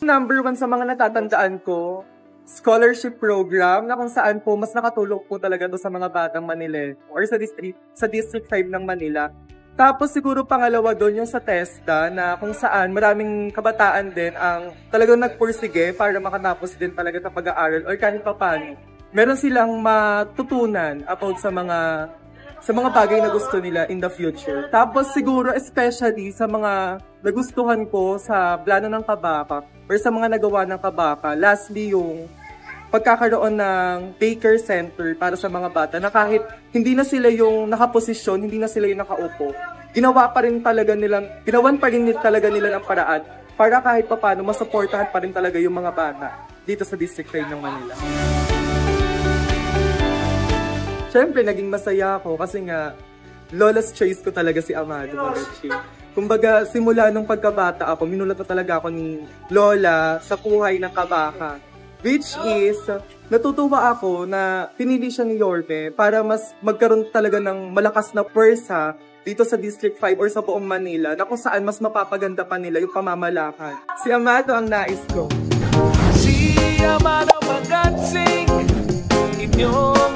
Number one sa mga natatandaan ko, scholarship program na kung saan po mas nakatulong po talaga to sa mga batang Manila or sa District 5 ng Manila. Tapos siguro pangalawa doon yung sa TESDA na kung saan maraming kabataan din ang talagang nagpursige para makatapos din talaga sa pag-aaral or kahit pa paano. Meron silang matutunan about sa mga bagay na gusto nila in the future. Tapos siguro especially sa mga nagustuhan ko sa plano ng Kabaka or sa mga nagawa ng Kabaka. Lastly, yung pagkakaroon ng daycare center para sa mga bata na kahit hindi na sila yung nakaposisyon, hindi na sila yung nakaupo, ginawan pa rin talaga nila ng paraan para kahit paano masuportahan pa rin talaga yung mga bata dito sa District 5 ng Manila. Siyempre, naging masaya ako kasi nga, lola's choice ko talaga si Amado Molechi. Kumbaga, simula nung pagkabata ako, minulat na talaga ako ni Lola sa buhay ng Kabaka. Which is, natutuwa ako na pinili siya ni Yorme para mas magkaroon talaga ng malakas na pwersa dito sa District 5 or sa buong Manila na kung saan mas mapapaganda pa nila yung pamamalakan. Si Amado ang nais ko. Si Amado Magatsing, inyong